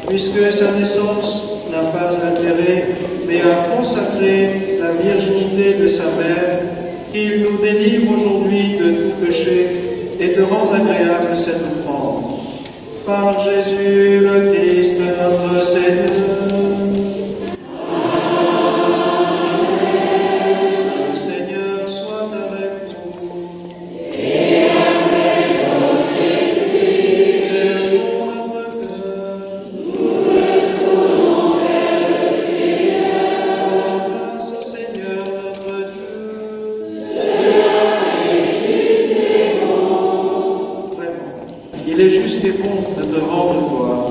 puisque sa naissance n'a pas altéré, mais a consacré la virginité de sa mère, qu'il nous délivre aujourd'hui de tout péché et te rende agréable cette offrande. Par Jésus le Christ, notre Seigneur. Le Seigneur soit avec vous. Et avec votre esprit. Élevons notre cœur. Nous le tournons vers le Seigneur. Grâce au Seigneur notre Dieu. Cela est juste et bon. Vraiment, il est juste et bon de te rendre gloire,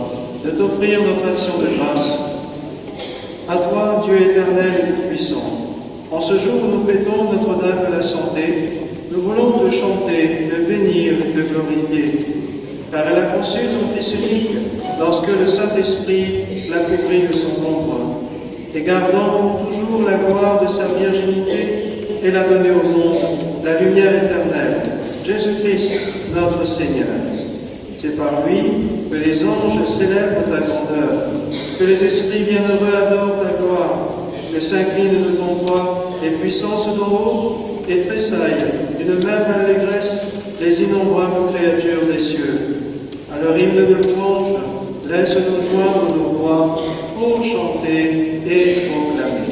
de t'offrir notre action de grâce. À toi, Dieu éternel et tout-puissant, en ce jour où nous fêtons Notre-Dame de la Santé, nous voulons te chanter, te bénir et te glorifier, car elle a conçu ton Fils unique lorsque le Saint-Esprit l'a couvri de son ombre, et gardant pour toujours la gloire de sa virginité, elle a donné au monde la lumière éternelle, Jésus-Christ, notre Seigneur. C'est par lui que les anges célèbrent ta grandeur, que les esprits bienheureux adorent ta gloire, que s'inclinent de ton droit les puissances d'en haut et tressaillent d'une même allégresse les innombrables créatures des cieux. À leur hymne de louange, laisse-nous joindre nos voix pour chanter et proclamer.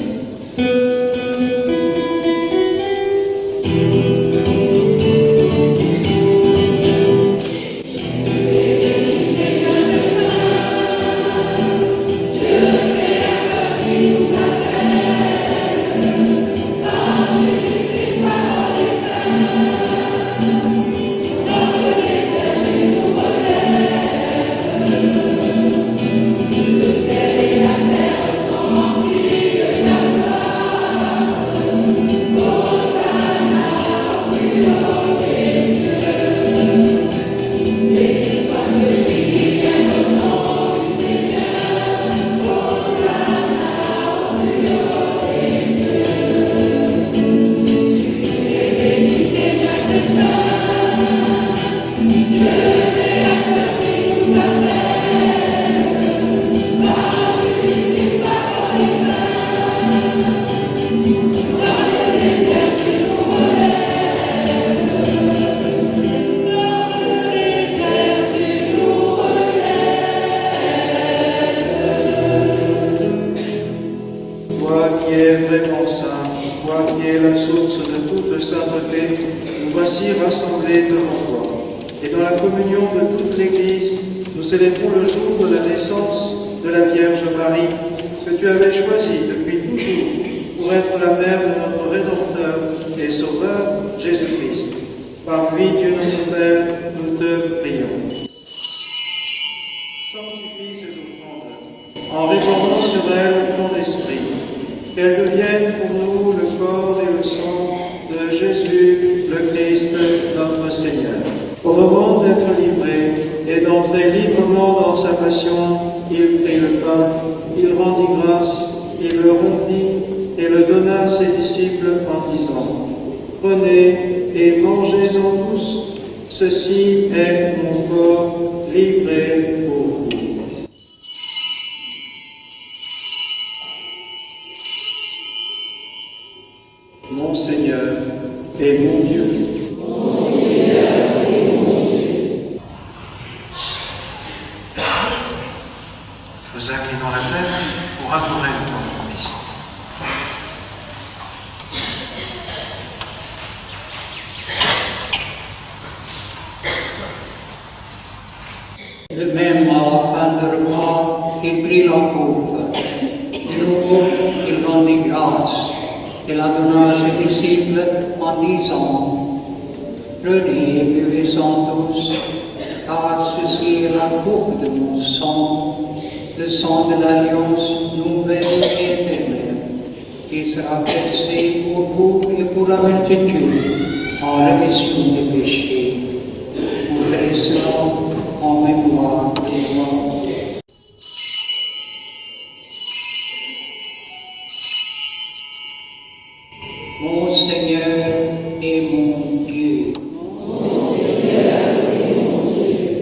Ceci est mon corps livré pour vous. mon Seigneur et mon Dieu. Nous inclinons la tête pour adorer notre Christ. De même, à la fin du repas, il prit la coupe. De nouveau, il rendit grâce. Il la donna à ses disciples en disant: Prenez et buvez-en tous, car ceci est la coupe de mon sang, le sang de l'alliance nouvelle et éternelle, qui sera versé pour vous et pour la multitude en rémission des péchés. Vous ferez cela en mémoire de moi. Mon Seigneur et mon Dieu. Mon Seigneur et mon Dieu.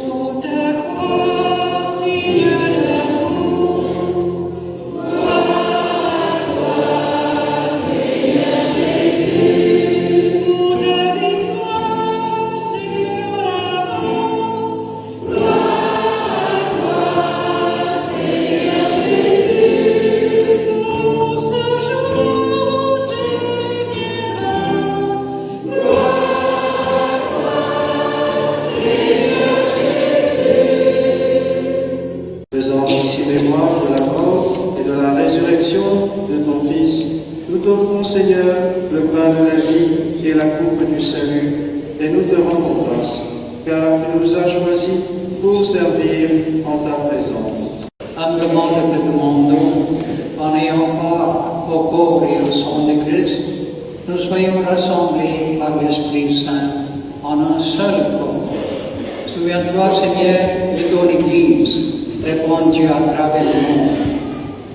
Pour ta croix, Seigneur d'amour, gloire à toi, Seigneur Jésus. Pour ta victoire sur la mort, gloire à toi, Seigneur Jésus. Pour ce jour où tu viendras, gloire à toi, Seigneur Jésus. Faisant ici mémoire de la mort et de la résurrection de ton Fils, nous t'offrons, Seigneur, le pain de la vie et la coupe du salut, et nous te rendons grâce, car tu nous as choisis pour servir en ta présence. Humblement nous te demandons, en ayant part au corps et au sang de Christ, nous soyons rassemblés par l'Esprit Saint en un seul corps. Souviens-toi, Seigneur, de ton Église, répandue à travers le monde.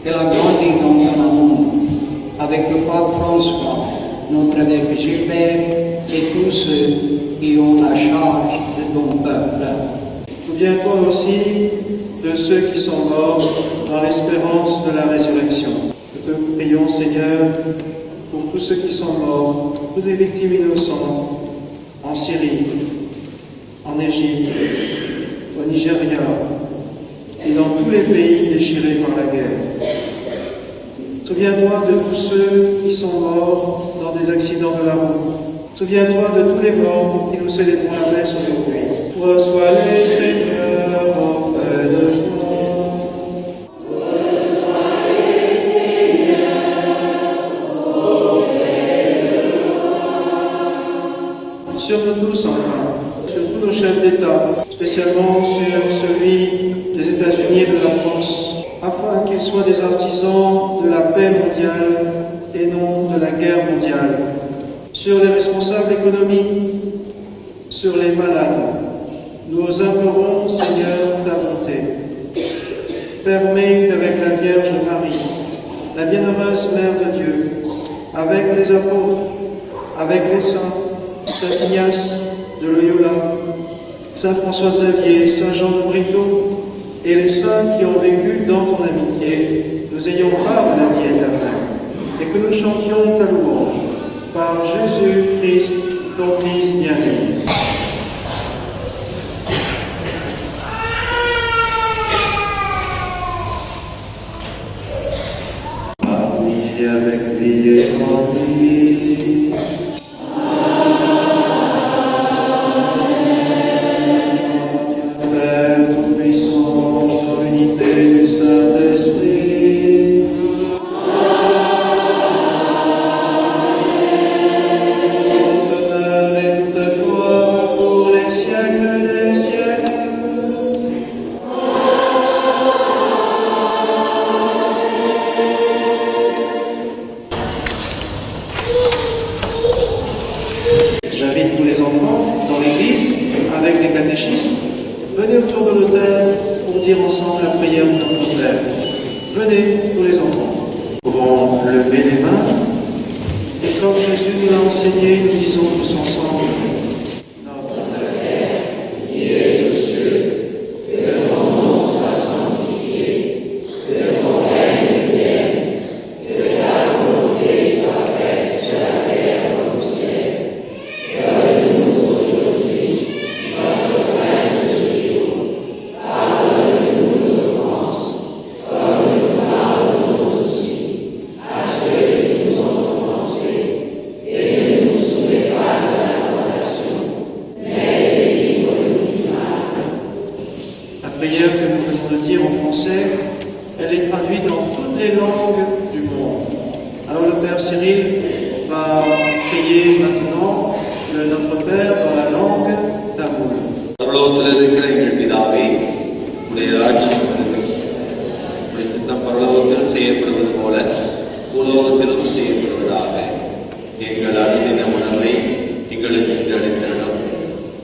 Elle a grandi dans ton amour, avec le pape François, notre évêque Gilbert et tous ceux qui ont la charge de ton peuple. Souviens-toi aussi de ceux qui sont morts dans l'espérance de la résurrection. Nous te prions, Seigneur, pour tous ceux qui sont morts, toutes les victimes innocentes, en Syrie, en Égypte, au Nigeria et dans tous les pays déchirés par la guerre. Souviens-toi de tous ceux qui sont morts dans des accidents de la route. Souviens-toi de tous les morts pour qui nous célébrons la messe aujourd'hui. Reçois les Seigneurs auprès de toi. Reçois les Seigneurs auprès de toi. Sur nous tous, enfin, sur tous nos chefs d'État, spécialement sur celui des États-Unis et de la France, afin qu'ils soient des artisans de la paix mondiale et non de la guerre mondiale. Sur les responsables économiques, sur les malades, nous implorons, Seigneur, ta bonté. Permets qu'avec la Vierge Marie, la bienheureuse Mère de Dieu, avec les apôtres, avec les saints, Saint Ignace de Loyola, Saint François Xavier, Saint Jean de Brito, et les saints qui ont vécu dans ton amitié, nous ayons part de la vie éternelle, et que nous chantions ta louange, par Jésus-Christ, ton Fils bien-aimé. Marie avec lui et en lui. Père tout-puissant, dans l'unité du Saint-Esprit. Toute honneur et toute gloire pour les siècles des siècles. J'invite tous les enfants dans l'église, avec les catéchistes, venez autour de l'autel pour dire ensemble la prière de notre Père. Venez, tous les enfants. Nous pouvons lever les mains et comme Jésus nous l'a enseigné, nous disons tous ensemble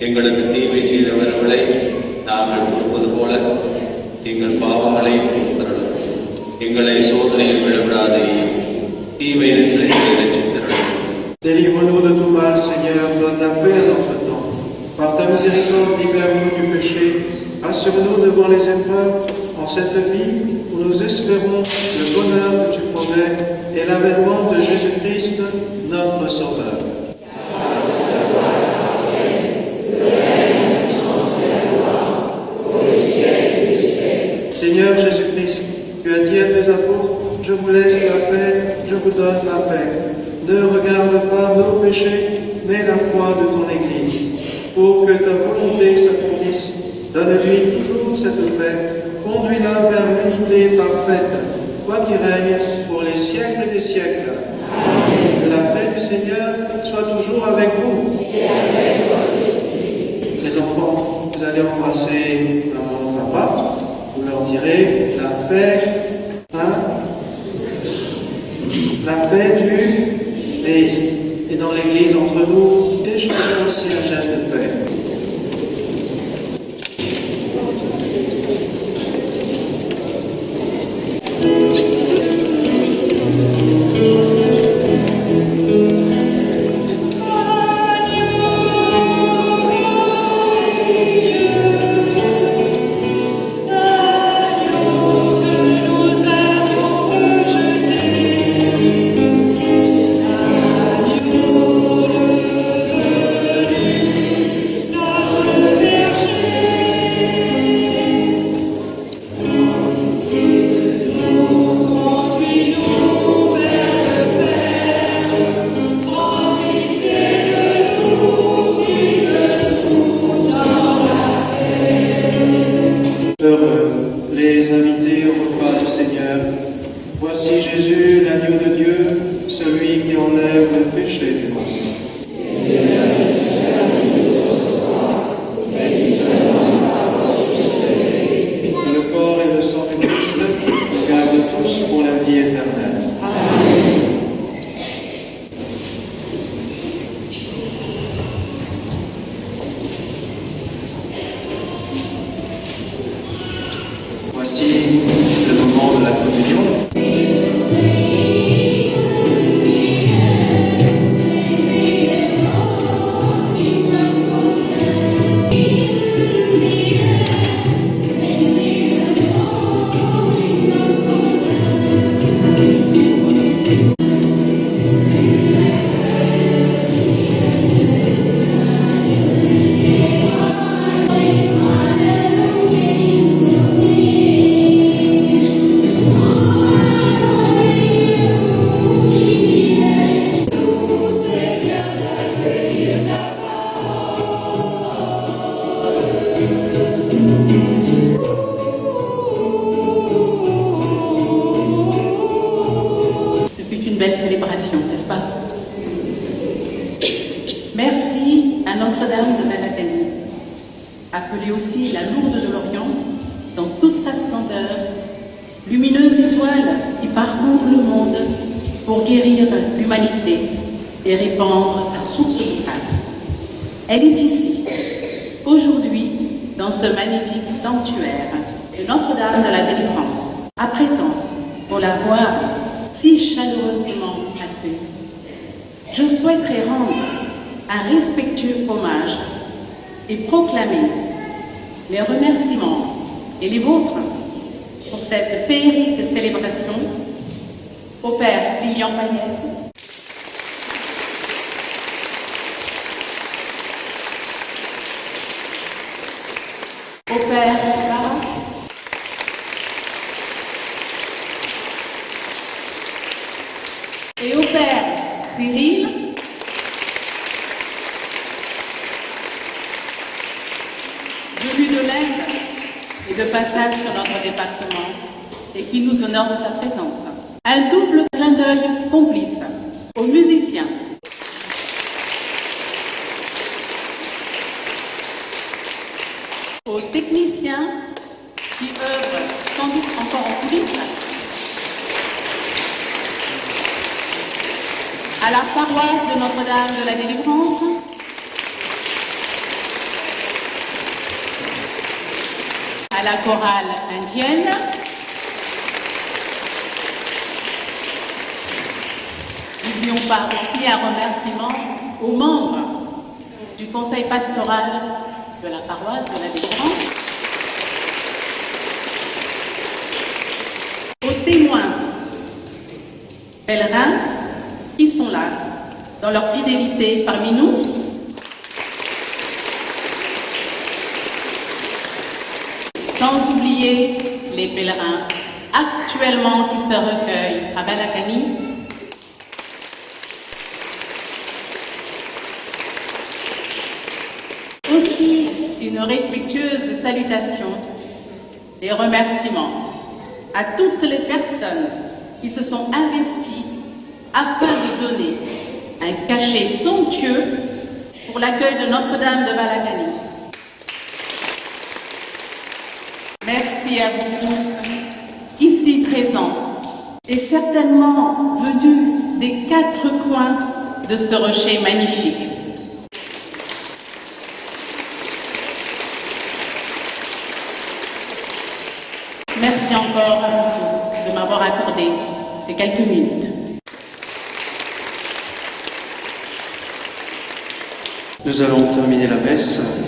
எங்களுக்கு தீமை செய்தவர்களை நாங்கள் பொறுப்பது போல எங்கள் பாவங்களை பொறுத்தருளும். எங்களை சோதனையில் விடவிடாதேயும் தீமை நின்று எங்களை ரட்சித்தருளும். Délivre-nous de tout mal, Seigneur, donne la paix à notre temps. Par ta miséricorde, libère-nous du péché. Assure-nous devant les épreuves en cette vie où nous espérons le bonheur que tu promets et l'avènement de Jésus-Christ, notre Sauveur. Seigneur Jésus-Christ, tu as dit à tes apôtres, je vous laisse la paix, je vous donne la paix. Ne regarde pas nos péchés, mais la foi de ton Église. Pour que ta volonté s'accomplisse, donne-lui toujours cette paix, conduis-la vers l'unité parfaite, toi qui règnes pour les siècles des siècles. Que la paix du Seigneur soit toujours avec vous. Les enfants, vous allez embrasser maman, papa, vous leur direz la paix, la paix du Christ. Et dans l'Église entre nous, échangez aussi un geste de paix. Les invités au repas du Seigneur. Voici Jésus, l'agneau de Dieu, celui qui enlève le péché du monde. Que le corps et le sang du Christ nous gardent tous pour la vie éternelle. Voici le moment de la communion. Célébration, n'est-ce pas? Merci à Notre-Dame de Malaquenie, appelée aussi la Lourde de l'Orient, dans toute sa splendeur, lumineuse étoile qui parcourt le monde pour guérir l'humanité et répandre sa source de grâce. Elle est ici, aujourd'hui, dans ce magnifique sanctuaire de Notre-Dame de la Délivrance. À présent, pour la voir si chaleureusement accueillie, je souhaiterais rendre un respectueux hommage et proclamer les remerciements et les vôtres pour cette féerique célébration au Père Lilian Pagnette, au Père Clara, et au Père Cyril, venu de l'Inde et de passage sur notre département et qui nous honore de sa présence. Un double clin d'œil complice aux musiciens, aux techniciens qui œuvrent sans doute encore en coulisses, à la paroisse de Notre-Dame de la Délivrance, à la chorale indienne. N'oublions pas aussi un remerciement aux membres du conseil pastoral de la paroisse de la Délivrance, aux témoins pèlerins qui sont là dans leur fidélité parmi nous, sans oublier les pèlerins actuellement qui se recueillent à Balakani. Aussi une respectueuse salutation et remerciements à toutes les personnes qui se sont investies afin de donner un cachet somptueux pour l'accueil de Notre-Dame de Balakani. Merci à vous tous, ici présents, et certainement venus des 4 coins de ce rocher magnifique. Merci encore à vous tous de m'avoir accordé ces quelques minutes. Nous allons terminer la messe.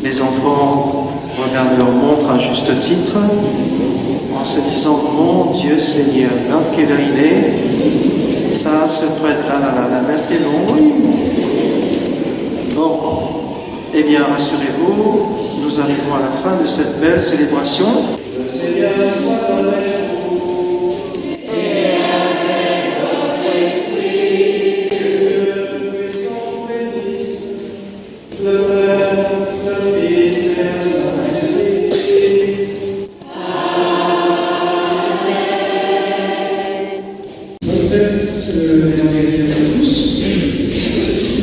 Les enfants regardent leur montre à juste titre en se disant « Mon Dieu Seigneur, dans quelle heure il est? Ça se prête à la messe est longue. » Bon, eh bien rassurez-vous, nous arrivons à la fin de cette belle célébration. Le Seigneur soit avec vous. Et avec votre esprit. Que Dieu Tout-Puissant bénisse le Père, le Fils et le Saint-Esprit. Amen. C'est le dernier à tous.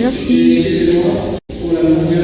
Merci. Excusez-moi pour la longueur.